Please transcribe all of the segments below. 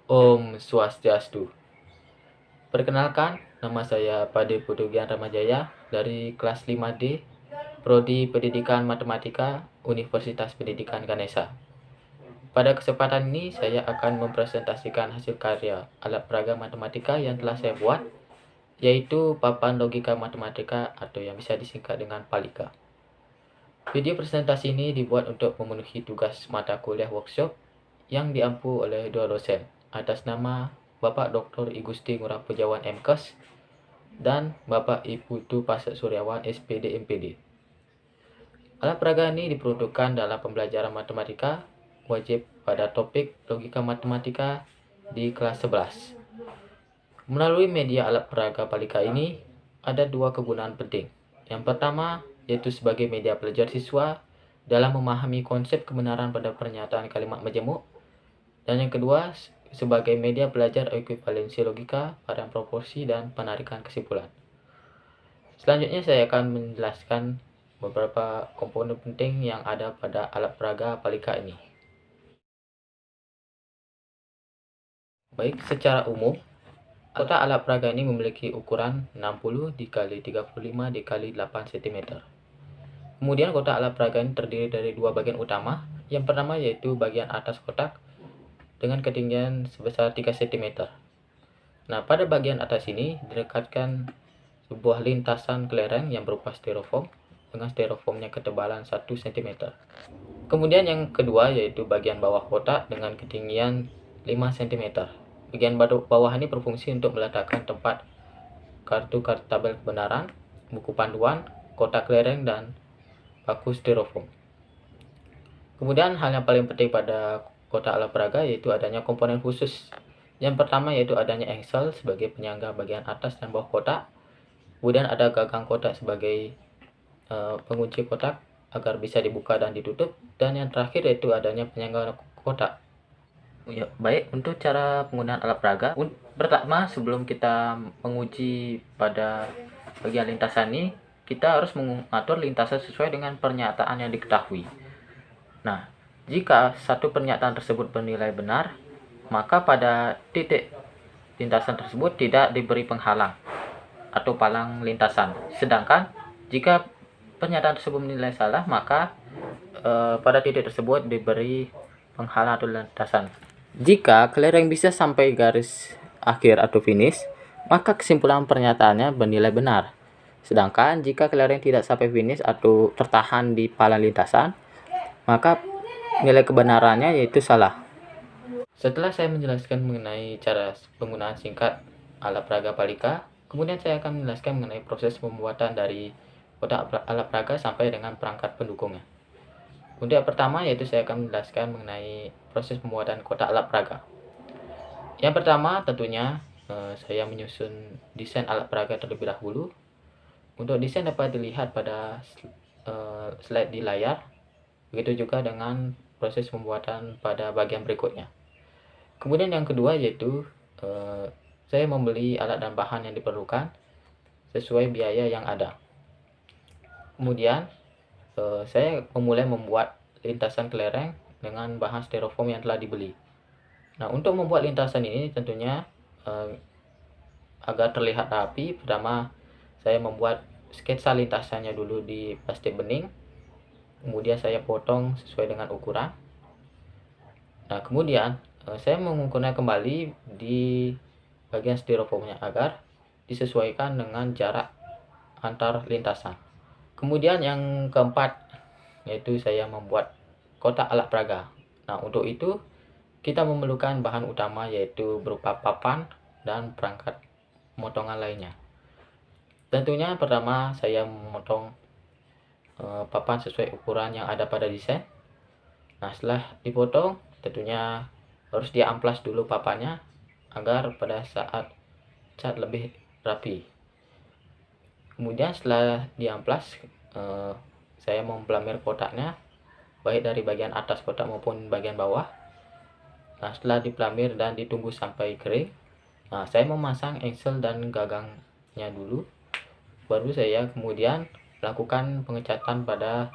Om Swastiastu. Perkenalkan, nama saya Pade Pudugian Ramajaya dari kelas 5D, Prodi Pendidikan Matematika, Universitas Pendidikan Ganesha. Pada kesempatan ini, saya akan mempresentasikan hasil karya alat peraga matematika yang telah saya buat, yaitu papan logika matematika atau yang bisa disingkat dengan PALIKA. Video presentasi ini dibuat untuk memenuhi tugas mata kuliah workshop yang diampu oleh dua dosen atas nama Bapak Dr. I Gusti Ngurah Pujawan MKes dan Bapak I Putu Pasek Suryawan SPD MPD. Alat peraga ini diperuntukkan dalam pembelajaran matematika wajib pada topik logika matematika di kelas 11. Melalui media alat peraga PALIKA ini ada dua kegunaan penting. Yang pertama yaitu sebagai media belajar siswa dalam memahami konsep kebenaran pada pernyataan kalimat majemuk, dan yang kedua sebagai media belajar ekuivalensi logika pada proporsi dan penarikan kesimpulan. Selanjutnya saya akan menjelaskan beberapa komponen penting yang ada pada alat peraga PALIKA ini. Baik, secara umum kotak alat peraga ini memiliki ukuran 60 x 35 x 8 cm. Kemudian kotak alat peraga ini terdiri dari dua bagian utama. Yang pertama yaitu bagian atas kotak dengan ketinggian sebesar 3 cm. Nah, pada bagian atas ini direkatkan sebuah lintasan kelereng yang berupa styrofoam dengan styrofoamnya ketebalan 1 cm. Kemudian yang kedua yaitu bagian bawah kotak dengan ketinggian 5 cm. Bagian bawah ini berfungsi untuk meletakkan tempat kartu tabel kebenaran, buku panduan, kotak kelereng, dan paku styrofoam. Kemudian hal yang paling penting pada kotak alat peraga yaitu adanya komponen khusus. Yang pertama yaitu adanya engsel sebagai penyangga bagian atas dan bawah kotak. Kemudian ada gagang kotak sebagai pengunci kotak agar bisa dibuka dan ditutup. Dan yang terakhir yaitu adanya penyangga kotak. Ya, baik, untuk cara penggunaan alat peraga, pertama sebelum kita menguji pada bagian lintasan ini, kita harus mengatur lintasan sesuai dengan pernyataan yang diketahui. Nah, jika satu pernyataan tersebut bernilai benar, maka pada titik lintasan tersebut tidak diberi penghalang atau palang lintasan. Sedangkan jika pernyataan tersebut bernilai salah, maka pada titik tersebut diberi penghalang atau lintasan. Jika kelereng bisa sampai garis akhir atau finish, maka kesimpulan pernyataannya bernilai benar. Sedangkan jika kelereng tidak sampai finish atau tertahan di palang lintasan, maka nilai kebenarannya yaitu salah. Setelah saya menjelaskan mengenai cara penggunaan singkat alat peraga PALIKA, kemudian saya akan menjelaskan mengenai proses pembuatan dari kotak alat peraga sampai dengan perangkat pendukungnya. Untuk yang pertama yaitu saya akan menjelaskan mengenai proses pembuatan kotak alat peraga. Yang pertama tentunya saya menyusun desain alat peraga terlebih dahulu. Untuk desain dapat dilihat pada slide di layar. Begitu juga dengan proses pembuatan pada bagian berikutnya. Kemudian yang kedua yaitu saya membeli alat dan bahan yang diperlukan sesuai biaya yang ada. Kemudian saya memulai membuat lintasan kelereng dengan bahan styrofoam yang telah dibeli. Nah, untuk membuat lintasan ini tentunya agar terlihat rapi, pertama saya membuat sketsa lintasannya dulu di plastik bening. Kemudian saya potong sesuai dengan ukuran. Nah, kemudian saya mengukurnya kembali di bagian styrofoamnya agar disesuaikan dengan jarak antar lintasan. Kemudian yang keempat yaitu saya membuat kotak alat peraga. Nah, untuk itu kita memerlukan bahan utama yaitu berupa papan dan perangkat pemotongan lainnya. Tentunya pertama saya memotong papan sesuai ukuran yang ada pada desain. Nah, setelah dipotong tentunya harus diamplas dulu papannya agar pada saat cat lebih rapi. Kemudian setelah diamplas saya memplamir kotaknya baik dari bagian atas kotak maupun bagian bawah. Nah, setelah diplamir dan ditunggu sampai kering, nah saya memasang engsel dan gagangnya dulu. Baru saya kemudian lakukan pengecatan pada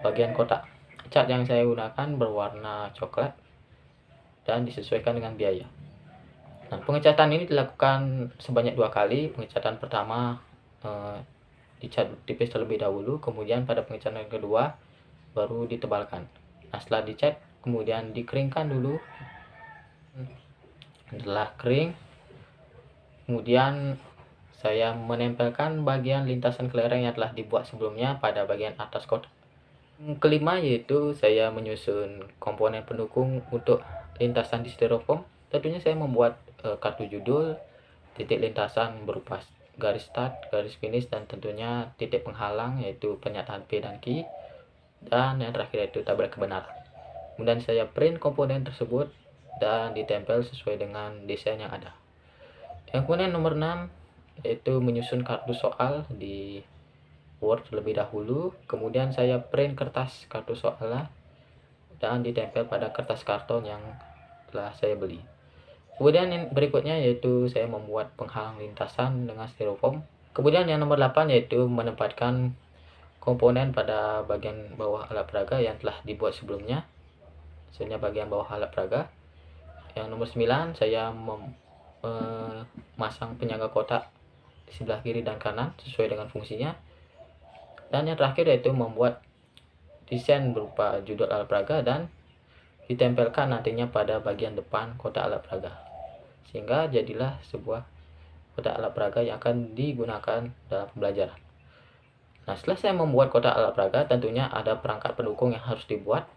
bagian kotak. Cat yang saya gunakan berwarna coklat dan disesuaikan dengan biaya. Nah, pengecatan ini dilakukan sebanyak 2 kali. Pengecatan pertama dicat tipis terlebih dahulu, kemudian pada pengecatan yang kedua baru ditebalkan. Nah, setelah dicat kemudian dikeringkan dulu. Setelah kering, kemudian saya menempelkan bagian lintasan kelereng yang telah dibuat sebelumnya pada bagian atas kotak. Kelima yaitu saya menyusun komponen pendukung untuk lintasan di styrofoam. Tentunya saya membuat kartu judul, titik lintasan berupa garis start, garis finish, dan tentunya titik penghalang yaitu pernyataan P dan Q, dan yang terakhir yaitu tabel kebenaran. Kemudian saya print komponen tersebut dan ditempel sesuai dengan desain yang ada. Yang kemudian nomor 6 yaitu menyusun kartu soal di Word terlebih dahulu, kemudian saya print kertas kartu soalnya dan ditempel pada kertas karton yang telah saya beli. Kemudian yang berikutnya yaitu saya membuat penghalang lintasan dengan styrofoam. Kemudian yang nomor 8 yaitu menempatkan komponen pada bagian bawah alat peraga yang telah dibuat sebelumnya, misalnya bagian bawah alat peraga. Yang nomor 9 saya memasang penyangga kotak di sebelah kiri dan kanan sesuai dengan fungsinya. Dan yang terakhir yaitu membuat desain berupa judul alat peraga dan ditempelkan nantinya pada bagian depan kotak alat peraga, sehingga jadilah sebuah kotak alat peraga yang akan digunakan dalam pembelajaran. Nah, setelah saya membuat kotak alat peraga, tentunya ada perangkat pendukung yang harus dibuat.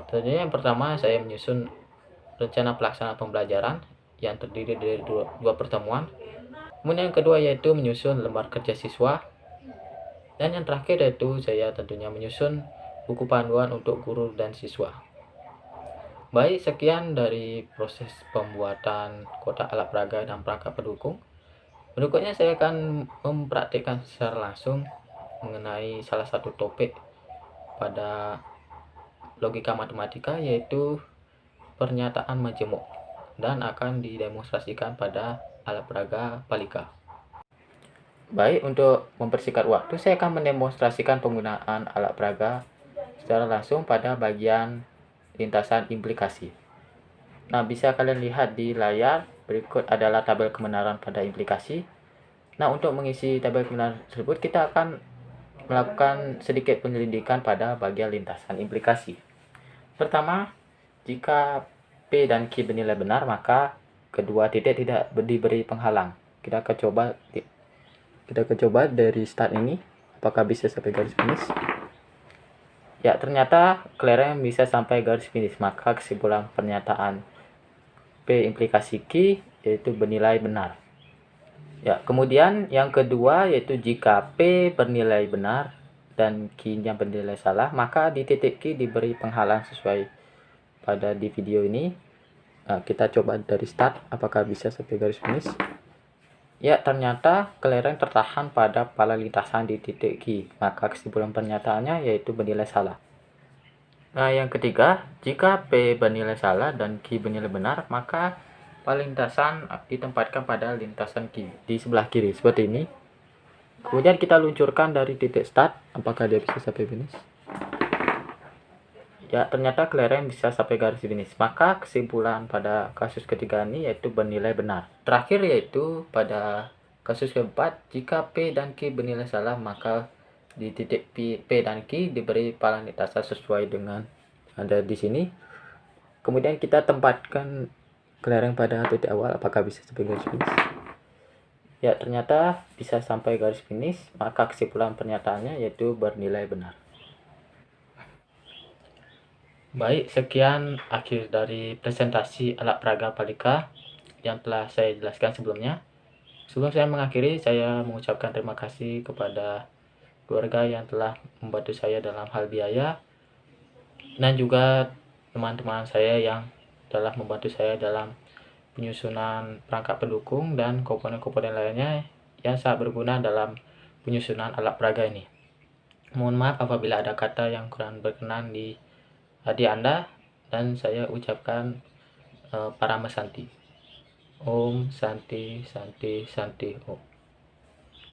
Tentunya yang pertama saya menyusun rencana pelaksanaan pembelajaran yang terdiri dari dua pertemuan. Kemudian yang kedua yaitu menyusun lembar kerja siswa. Dan yang terakhir yaitu saya tentunya menyusun buku panduan untuk guru dan siswa. Baik, sekian dari proses pembuatan kotak alat peraga dan perangkat pendukung. Berikutnya saya akan mempraktikkan secara langsung mengenai salah satu topik pada logika matematika, yaitu pernyataan majemuk, dan akan didemonstrasikan pada alat peraga Palika. Baik, untuk mempersingkat waktu, saya akan mendemonstrasikan penggunaan alat peraga secara langsung pada bagian lintasan implikasi. Nah, bisa kalian lihat di layar, berikut adalah tabel kebenaran pada implikasi. Nah, untuk mengisi tabel kebenaran tersebut, kita akan melakukan sedikit penyelidikan pada bagian lintasan implikasi. Pertama, jika P dan Q bernilai benar, maka kedua titik tidak diberi penghalang. Kita akan coba dari start ini, apakah bisa sampai garis finish. Ya, ternyata kelereng bisa sampai garis finish, maka kesimpulan pernyataan P implikasi Q yaitu bernilai benar. Ya, kemudian yang kedua yaitu jika P bernilai benar dan Q-nya bernilai salah, maka di titik Q diberi penghalang sesuai pada di video ini. Nah, kita coba dari start, apakah bisa sampai garis finish. Ya, ternyata kelereng tertahan pada pala lintasan di titik Q, maka kesimpulan pernyataannya yaitu bernilai salah. Nah, yang ketiga, jika P bernilai salah dan Q bernilai benar, maka pala lintasan ditempatkan pada lintasan Q di sebelah kiri, seperti ini. Kemudian kita luncurkan dari titik start, apakah dia bisa sampai finish. Ya, ternyata kelereng bisa sampai garis finish. Maka kesimpulan pada kasus ketiga ini yaitu bernilai benar. Terakhir yaitu pada kasus keempat, jika P dan Q bernilai salah, maka di titik P dan Q diberi pala lintasan sesuai dengan ada di sini. Kemudian kita tempatkan kelereng pada titik awal, apakah bisa sampai garis finish. Ya, ternyata bisa sampai garis finish, maka kesimpulan pernyataannya yaitu bernilai benar. Baik, sekian akhir dari presentasi alat peraga Palika yang telah saya jelaskan sebelumnya. Sebelum saya mengakhiri, saya mengucapkan terima kasih kepada keluarga yang telah membantu saya dalam hal biaya, dan juga teman-teman saya yang telah membantu saya dalam penyusunan perangkat pendukung dan komponen-komponen lainnya yang sangat berguna dalam penyusunan alat peraga ini. Mohon maaf apabila ada kata yang kurang berkenan di hati Anda, dan saya ucapkan Parama Santi. Om Santi Santi Santi Om.